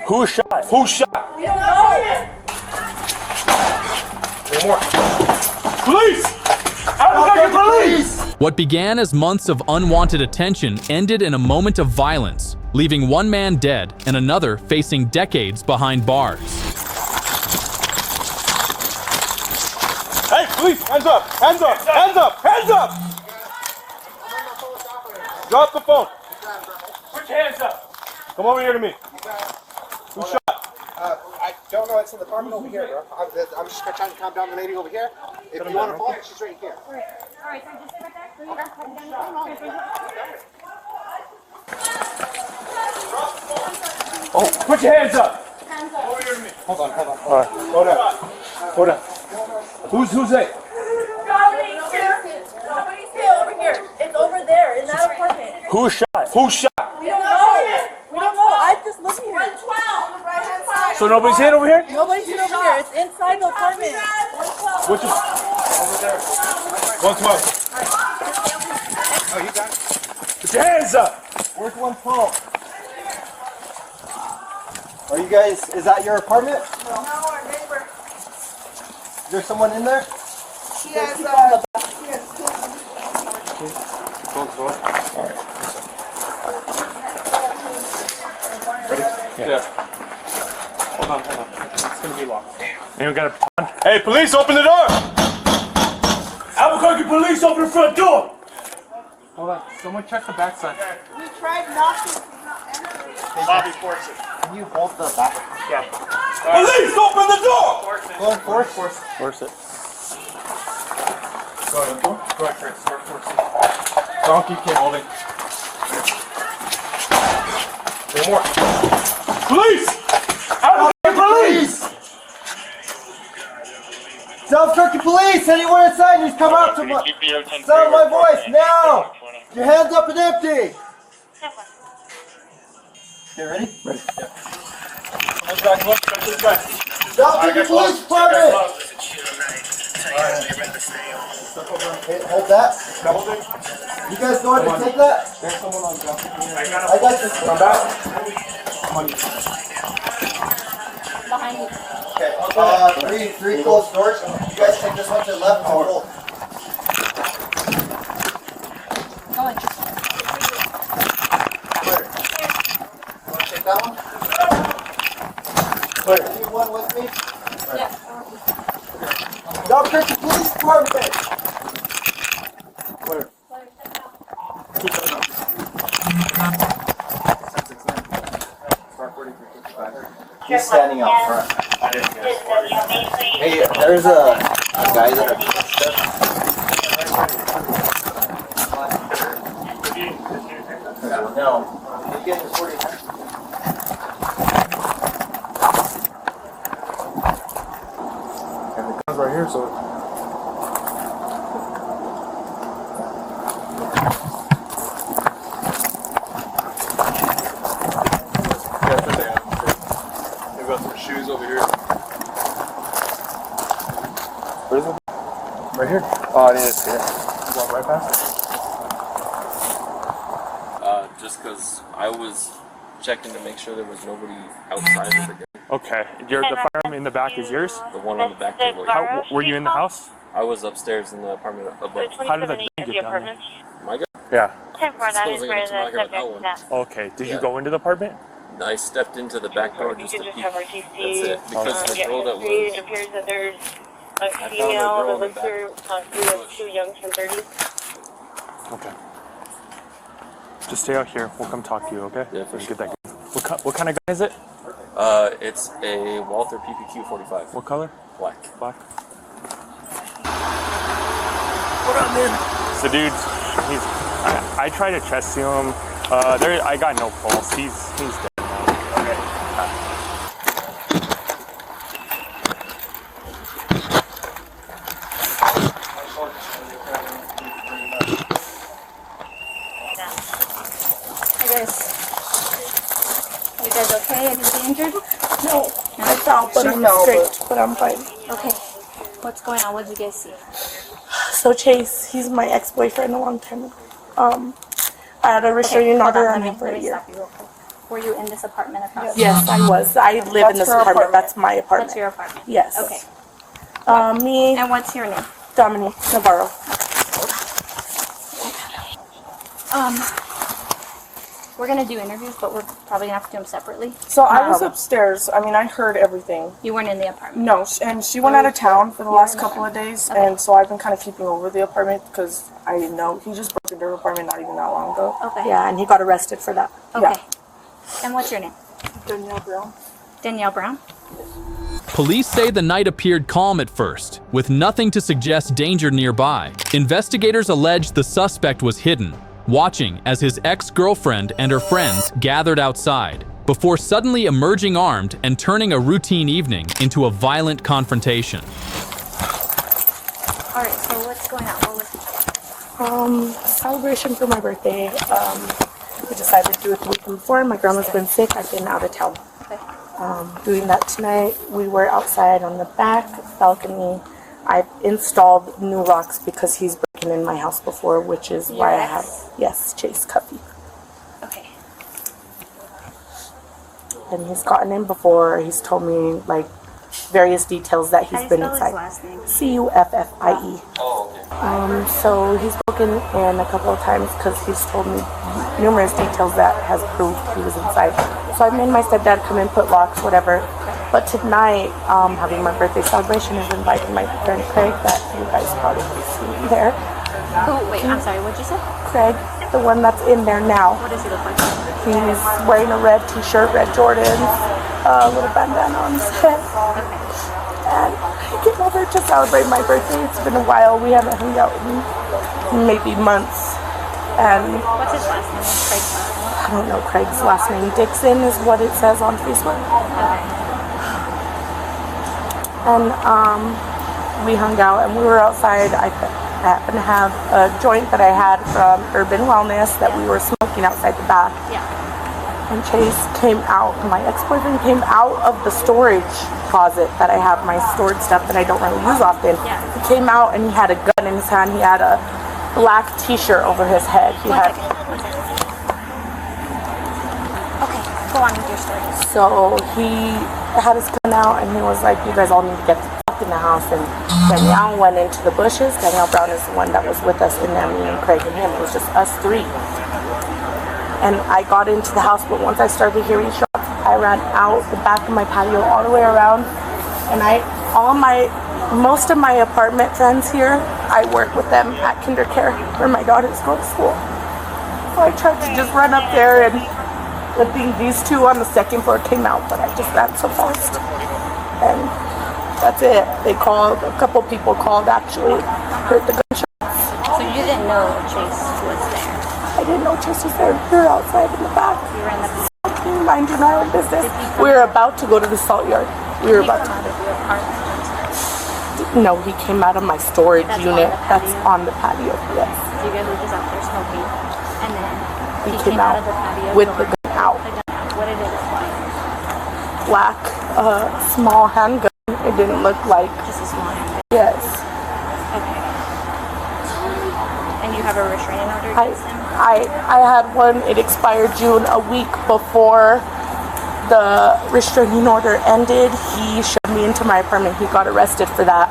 Who shot? Who shot? We don't know. One more. Police! Albuquerque police! What began as months of unwanted attention ended in a moment of violence, leaving one man dead and another facing decades behind bars. Hey, police! Hands up! Hands up! Hands up! Hands up! Drop the phone. Put your hands up. Come over here to me. Who shot? I don't know. It's in the apartment over here, bro. I'm just trying to calm down the lady over here. If you want to follow, she's right here. All right, so just stay right there. Oh, put your hands up. Hands up. Over here to me. Hold on. All right. Hold on. Hold on. Who's that? Nobody's here over here. It's over there in that apartment. Who shot? Who shot? We don't know. We don't know. I just looked here. 112 on the right hand side. So nobody's hit over here? Nobody's here over here. It's inside the apartment. 112. Which is? Over there. 112. Oh, you got it? Put your hands up. Where's 112? Are you guys, is that your apartment? No, our neighbor. Is there someone in there? She has Yeah. Hold on. It's gonna be locked. Anyone got a baton? Hey, police, open the door! Albuquerque police, open the front door! Hold on. Someone check the back side. We tried knocking. Bobby, force it. Can you hold the back? Yeah. Police, open the door! Go and force. Force it. Go ahead, Chris. Force it. Donkey keep holding. One more. Police! Albuquerque police! Albuquerque police! Anyone inside needs to come out to sound my voice now! Your hands up and empty! Okay, ready? Ready. Yeah. Hands back, look. Check this guy. Albuquerque Police Department! Okay, hold that. You guys going to take that? There's someone on top. I got this. Come back. Come on. Behind you. Okay, three closed doors. You guys take this one to the left and roll. Go on. Clear. You want to take that one? Clear. Anyone with me? Yeah. Albuquerque Police Department! Clear. He's standing out front. Hey, there's a guy that no. He's getting 40. And the gun's right here, so. They've got some shoes over here. Where's it? Right here. Oh, I need to see it. Going right past it. Just because I was checking to make sure there was nobody outside of the gate. Okay. The firearm in the back is yours? The one on the back table. How, were you in the house? I was upstairs in the apartment above. How did that thing get down there? My God. Yeah. 10-4, is where the subject is at. Okay. Did you go into the apartment? I stepped into the back door You just can to just peek. have That's RTC. it. Because the girl that It was... appears that there's a found the female girl that in the looks her too young for 30. Okay. Just stay out here. We'll come talk to you, okay? Yeah, for Get sure. that gun. What kind of gun is it? It's a Walther PPQ 45. What color? Black. Black. What up, man? So, dude, I tried to chest seal him. I got no pulse. He's dead now. Okay. You guys okay? Anybody injured? No, I fell, but I'm straight, but I'm fine. Okay. What's going on? What did you guys see? So Chase, he's my ex-boyfriend a long time ago. I had a restraining order on him for a year. Stop you real quick. Were you in this apartment across? Yes, I was. I live in this her apartment. apartment. That's my apartment. That's your apartment? Yes. Okay. Me, And what's your name? Dominique Navarro. We're gonna do interviews, but we're probably gonna have to do them separately. So I was upstairs. I mean, I heard everything. You weren't in the apartment? No, and she went out of town for the last couple of days, and so I've been kind of keeping over the apartment because I know he just broke into her apartment not even that long ago. Okay. Yeah, and he got arrested for that. Okay. Yeah. And what's your name? Danielle Brown. Danielle Brown? Police say the night appeared calm at first, with nothing to suggest danger nearby. Investigators allege the suspect was hidden, watching as his ex-girlfriend and her friends gathered outside, before suddenly emerging armed and turning a routine evening into a violent confrontation. All right, so what's going on? What was Celebration for my birthday. We decided to do it the week before. My grandma's been sick. I've been out of town. okay. Doing that tonight. We were outside on the back balcony. I've installed new locks because he's broken in my house before, which is why I have, yes, Chase Cuffy. Okay. And he's gotten in before. He's told me like various details that he's been inside. Last name? Cuffie. Oh, okay. So he's broken in a couple of times because he's told me numerous details that has proved he was inside. So I made my stepdad come and put locks, whatever. But tonight, having my birthday celebration, is inviting my friend Craig that you guys probably see there. Oh, wait, I'm sorry, what'd you say? Craig, the one that's in there now. What does he look like? He's wearing a red t-shirt, red Jordans, a little bandana on his head. And I came over to celebrate my birthday. It's been a while. We haven't hung out in maybe months. And What's his last name? What's Craig's last name? I don't know Craig's last name. Dixon is what it says on Facebook. And we hung out and we were outside. I happened to have a joint that I had from Urban Wellness that we were smoking outside the back. Yeah. And Chase came out, my ex-boyfriend came out of the storage closet that I have my stored stuff that I don't really use often. Yeah. He came out and he had a gun in his hand. He had a black t-shirt over his head. He One had second. Okay, go on with your story. So he had his gun out and he was like, you guys all need to get the fuck in the house. And Danielle went into the bushes. Danielle Brown is the one that was with us in there, me and Craig and him. It was just us three. And I got into the house, but once I started hearing shots, I ran out the back of my patio all the way around. And most of my apartment friends here, I work with them at KinderCare where my daughters go to school. So I tried to just run up there, and I think these two on the second floor came out, but I just ran so fast. And that's it. They called, a couple people called actually, heard the gunshots. So you didn't know Chase was there? I didn't know Chase was there. We were outside in the back. You were in the Minding our own business. We were about to go to the salt yard. We were about to. out of your apartment. No, he came out of my storage That's unit. on the That's patio? on the patio. Yes. So you guys were just out there smoking, and then He he came out of the patio with the door. gun out. The gun out. What did it look like? Black, small handgun. It didn't look like. Just a small handgun. Yes. Okay. And you have a restraining order against him? I had one. It expired June, a week before the restraining order ended. He shoved me into my apartment. He got arrested for that.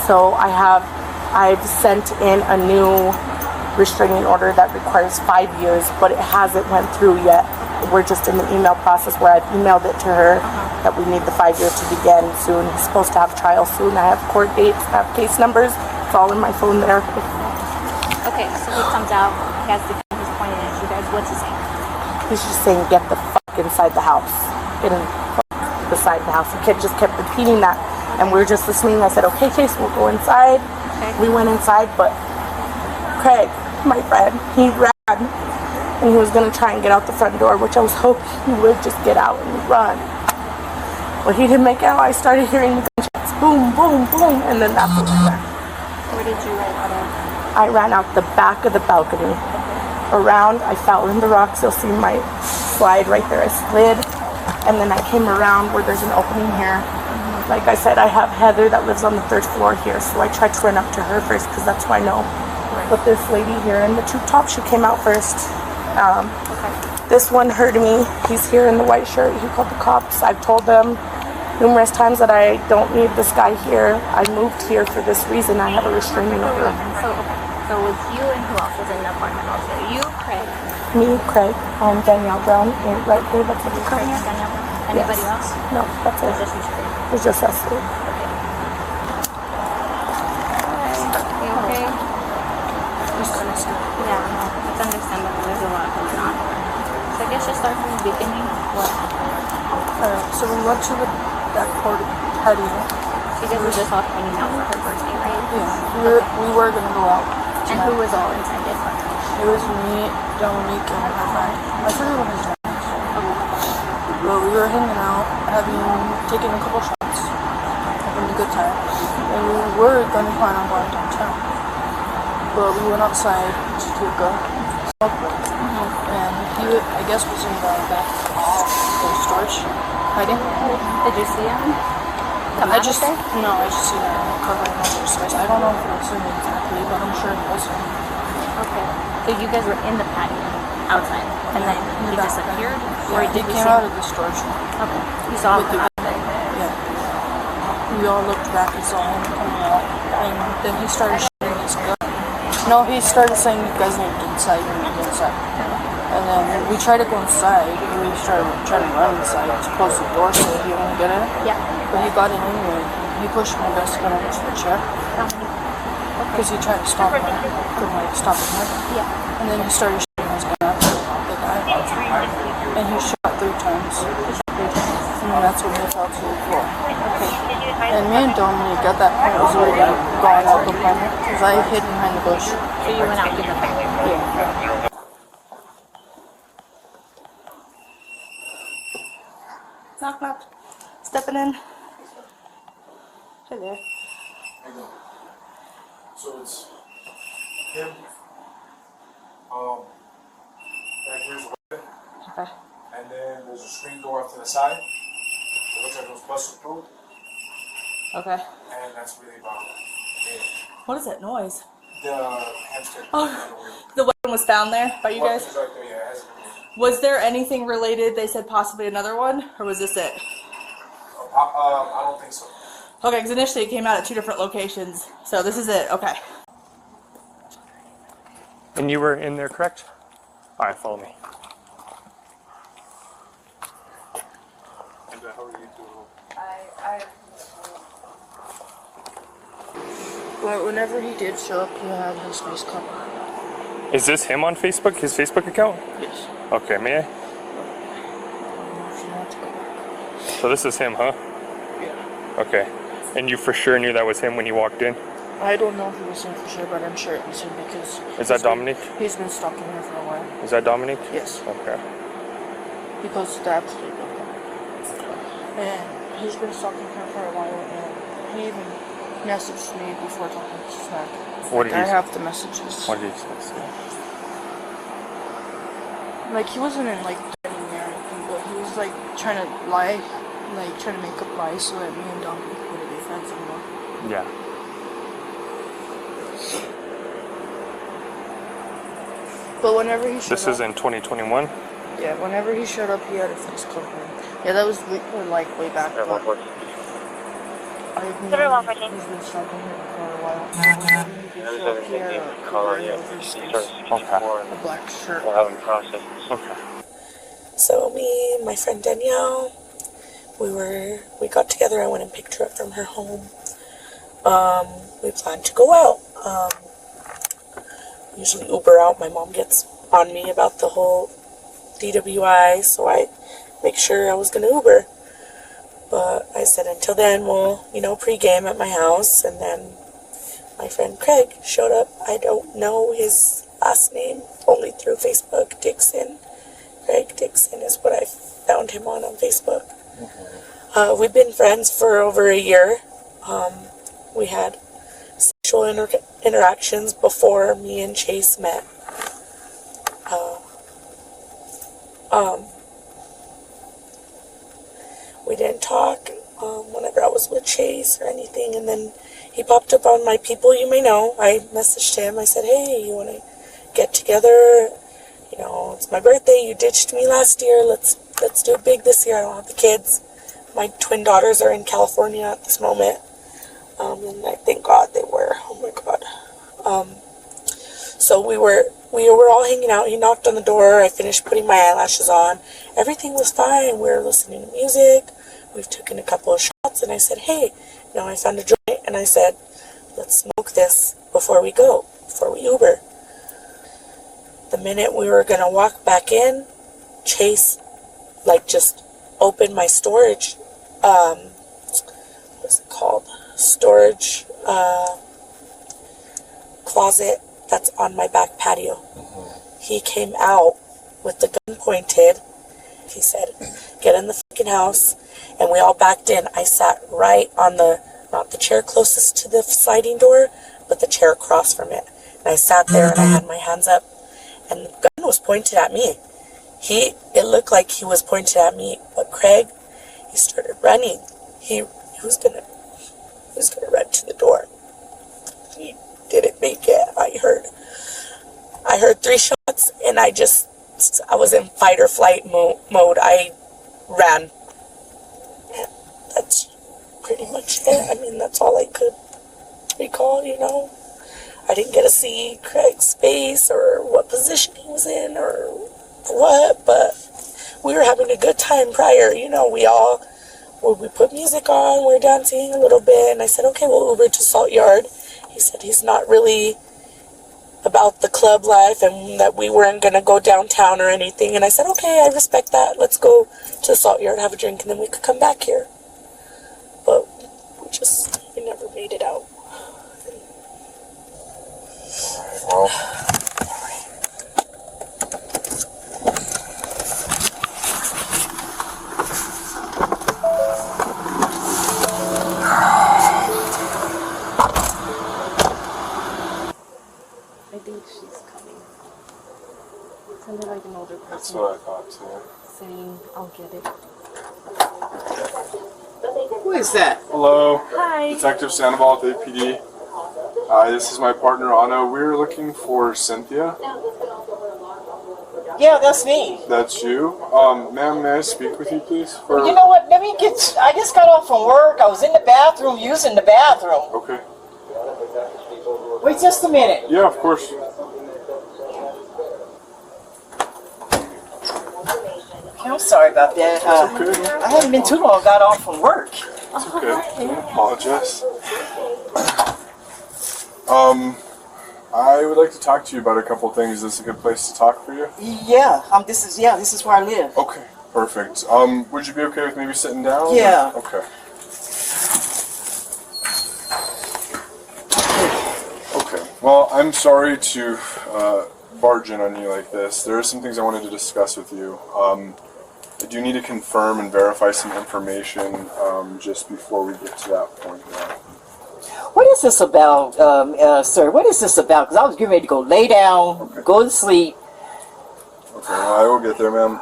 So I've sent in a new restraining order that requires 5 years, but it hasn't went through yet. We're just in the email process where I've emailed it to her that we need the 5 years to begin soon. He's supposed to have trial soon. I have court dates, I have case numbers. It's all in my phone there. Okay, so he comes out, he has the gun, he's pointing at you guys. What's he saying? He's just saying, get the fuck inside the house. Get in beside the house. The kid just kept repeating that. And we were just listening. I said, okay, Chase, we'll go inside. Okay. We went inside, but Craig, my friend, he ran. And he was going to try and get out the front door, which I was hoping he would just get out and run. But he didn't make it out. I started hearing the gunshots. Boom, boom, boom. And then that's what we ran. Where did you run out of? I ran out the back of the balcony. Around, I fell in the rocks. You'll see my slide right there. I slid. And then I came around where there's an opening here. Like I said, I have Heather that lives on the 3rd floor here. So I tried to run up to her first because that's who I know. But this lady here in the tube top, she came out first. Okay. This one heard me. He's here in the white shirt. He called the cops. I've told them numerous times that I don't need this guy here. I moved here for this reason. I have a restraining order. So it was you and who else was in the apartment also? You, Craig. Me, Craig, Danielle Brown, and right here. That's what you're Craig coming and at. Danielle. Anybody else? No, that's Or it. just you three? It's just us three. You okay? Yeah, no, it's understandable. There's a lot going on. So I guess just start from the beginning. What? So we went to that party. You guys were just all hanging out for her birthday, right? Yeah, we were gonna go out. And who was all inside it? It was me, Dominique, and her friend. I forget what his name is. But we were hanging out, taking a couple shots, having a good time. And we were gonna plan on going downtown. But we went outside to take a smoke. And he, I guess, was in the back of the storage, hiding. Did you see him? Come out of there? No, I just seen him covering all their space. I don't know if it was him exactly, but I'm sure it was him. Okay. So you guys were in the patio outside, and then he disappeared? Or Yeah, he did you came see out him? of the storage. Okay. You saw him With come the- out of there? Yeah. We all looked back and saw him coming out, and then he started shooting his gun. No, he started saying, "You guys need to get inside, you need to get inside." And then we tried to go inside, and we started trying to run inside to close the door so he wouldn't get in. Yeah. But he got in anyway. He pushed my best friend over to the chair because he tried to stop him. Couldn't like stop him. Yeah. And then he started shooting his gun at the guy. And he shot 3 times. And that's when he fell to the floor. And me and Dominique at that point was already gone out the apartment because I hid behind the bush. So you went out to the Yeah. Knock, knock. Stepping in. Hey there. So it's him. Back here's the window. Okay. And then there's a screen door off to the side. It looks like it was busted through. Okay. And that's really about it. What is that noise? The hamster. The weapon was found there by you guys? Weapon's right there, yeah, it hasn't been- Was there anything related? They said possibly another one, or was this it? I don't think so. Okay, because initially it came out at 2 different locations, so this is it. Okay. And you were in there, correct? All right, follow me. And how are you doing? Well, whenever he did show up, he had his face covered. Is this him on Facebook? His Facebook account? Yes. Okay, may I? So this is him, huh? Yeah. Okay. And you for sure knew that was him when you walked in? I don't know if it was him for sure, but I'm sure it was him because... Is that Dominique? He's been stalking her for a while. Is that Dominique? Yes. Okay. He posted that absolutely. And he's been stalking her for a while, and he even messaged me before talking to Smack. What did he I say? have the messages. What did he say? Like, he wasn't in, like, threatening me or anything, but he was, like, trying to lie, like, trying to make up lies so that me and Dominique wouldn't be friends anymore. Yeah. But whenever he showed This up... is in 2021? Yeah, whenever he showed up, he had a face covering. Yeah, that was, like, way back, but... I've known he's been stalking her for a while. He had a covering over his face. A black shirt. Okay. So me and my friend Danielle, we got together. I went and picked her up from her home. We planned to go out. Usually Uber out. My mom gets on me about the whole DWI, so I make sure I was gonna Uber. But I said until then we'll, pre-game at my house, and then my friend Craig showed up. I don't know his last name, only through Facebook. Dixon. Craig Dixon is what I found him on Facebook. We've been friends for over a year. We had sexual interactions before me and Chase met. We didn't talk whenever I was with Chase or anything, and then he popped up on my People You May Know. I messaged him. I said, hey, you want to get together? You know, it's my birthday. You ditched me last year. Let's do it big this year. I don't have the kids. My twin daughters are in California at this moment. And I thank God they were. Oh my God. So we were all hanging out. He knocked on the door. I finished putting my eyelashes on. Everything was fine. We were listening to music. We've taken a couple of shots, and I said, hey, you know, I found a joint, and I said, let's smoke this before we Uber. The minute we were gonna walk back in, Chase, like, just opened my storage, what's it called? Storage, closet that's on my back patio. He came out with the gun pointed. He said, get in the fucking house. And we all backed in. I sat right on not the chair closest to the sliding door, but the chair across from it. And I sat there and I had my hands up, and the gun was pointed at me. It looked like he was pointed at me, but Craig, he started running. He was gonna run to the door. He didn't make it. I heard 3 shots, and I was in fight or flight mode. I ran. That's pretty much it. I mean, that's all I could recall, you know. I didn't get to see Craig's face or what position he was in or what, but we were having a good time prior, you know. We put music on, we were dancing a little bit, and I said, okay, we'll Uber to Salt Yard. He said he's not really about the club life and that we weren't going to go downtown or anything. And I said, okay, I respect that. Let's go to Salt Yard, have a drink, and then we could come back here. But we never made it out. Well, I think she's coming. It sounded like an older person. that's what I thought too. Saying, I'll get it. Who is that? Hello. Hi. Detective Sandoval with APD. Hi, this is my partner Anna. We're looking for Cynthia. Yeah, that's me. That's you. Ma'am, may I speak with you, please? Well, you know what? I just got off from work. I was in the bathroom using the bathroom. Okay. Wait just a minute. Yeah, of course. Okay, I'm sorry about that. Okay. I haven't been too long. Got off from work. It's okay. I apologize. I would like to talk to you about a couple things. Is this a good place to talk for you? Yeah. This is where I live. Okay. Perfect. Would you be okay with maybe sitting down? Yeah. Okay. Okay. Well, I'm sorry to barge in on you like this. There are some things I wanted to discuss with you. I do need to confirm and verify some information just before we get to that point now. What is this about, sir? What is this about? Because I was getting ready to go lay down, go to sleep. Okay, well, I will get there, ma'am.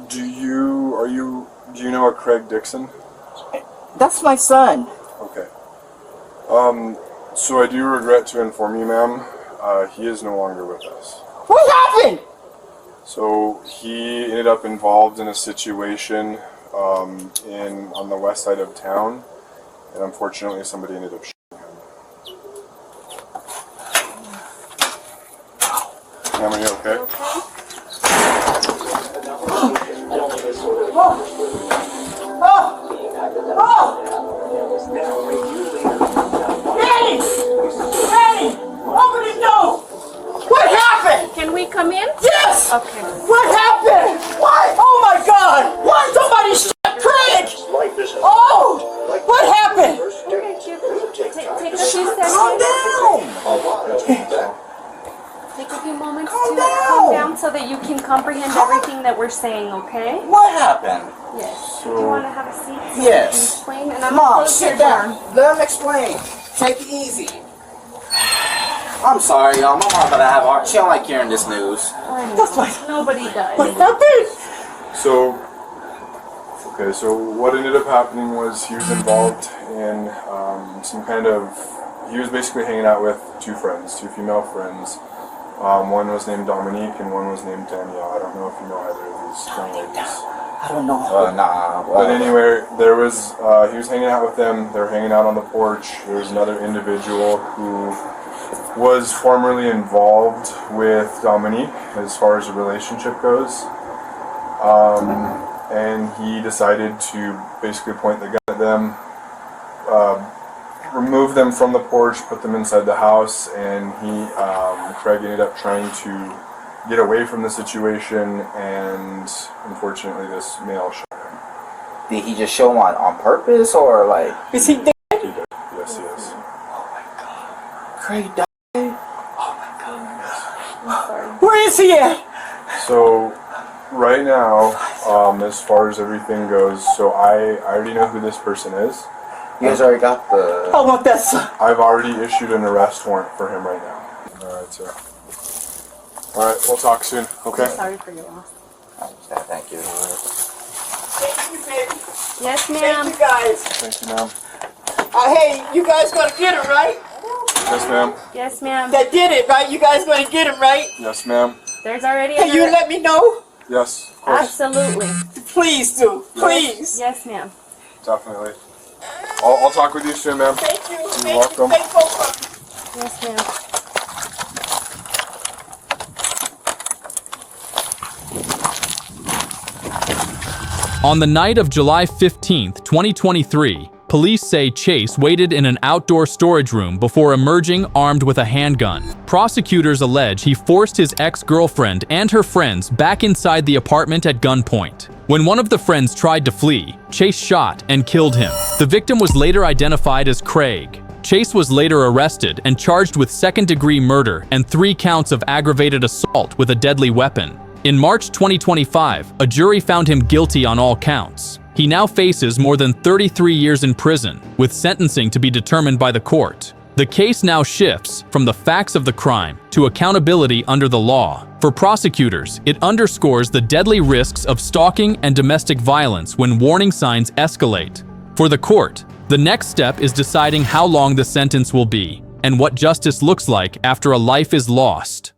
Do you know a Craig Dixon? That's my son. Okay. So I do regret to inform you, ma'am, he is no longer with us. What happened? So he ended up involved in a situation on the west side of town, and unfortunately somebody ended up shooting him. Ma'am, are you okay? Hey! Open the door! What happened? Can we come in? Yes! Okay. What happened? What? Oh my God! What? Somebody shot Craig! Oh! What happened? Take a few seconds. Calm down! Take a few moments Calm to down. calm down so that you can comprehend everything that we're saying, okay? What happened? Yes. Do you want to have a seat? So Yes. You can explain? And I'm Come on, gonna close sit your down. door. Let him explain. Take it easy. I'm sorry, y'all. My mom gotta have art. She don't like hearing this news. I know. Nobody does. What happened? So what ended up happening was he was involved in he was basically hanging out with two female friends, One was named Dominique and one was named Danielle. I don't know if you know either of these young ladies. I don't know. Nah. But anyway, there was he was hanging out with them. They were hanging out on the porch. There was another individual who was formerly involved with Dominique as far as the relationship goes. And he decided to basically point the gun at them, remove them from the porch, put them inside the house, and Craig ended up trying to get away from the situation, and unfortunately this male shot him. Did he just show him on purpose, or like? Is he dead? He did. Yes, he is. Craig died. Oh my God. Where is he at? So right now, as far as everything goes, so I already know who this person is. You guys already got the... I want that son. I've already issued an arrest warrant for him right now. Alright, sir. Alright, we'll talk soon, okay? Sorry for your loss. Thank you. Thank you, baby. Yes, Thank ma'am. you, guys. Thank you, ma'am. Hey, you guys gonna get him, right? Yes, ma'am. Yes, ma'am. That did it, right? You guys gonna get him, right? Yes, ma'am. There's already Can you let me know? Yes, of course. Absolutely. Please do. Please. Yes, ma'am. Definitely. I'll talk with you soon, ma'am. Thank you. You're Thank welcome. you. Thank both of you. Yes, ma'am. On the night of July 15th, 2023, police say Chase waited in an outdoor storage room before emerging armed with a handgun. Prosecutors allege he forced his ex-girlfriend and her friends back inside the apartment at gunpoint. When one of the friends tried to flee, Chase shot and killed him. The victim was later identified as Craig. Chase was later arrested and charged with second-degree murder and 3 counts of aggravated assault with a deadly weapon. In March 2025, a jury found him guilty on all counts. He now faces more than 33 years in prison, with sentencing to be determined by the court. The case now shifts from the facts of the crime to accountability under the law. For prosecutors, it underscores the deadly risks of stalking and domestic violence when warning signs escalate. For the court, the next step is deciding how long the sentence will be and what justice looks like after a life is lost.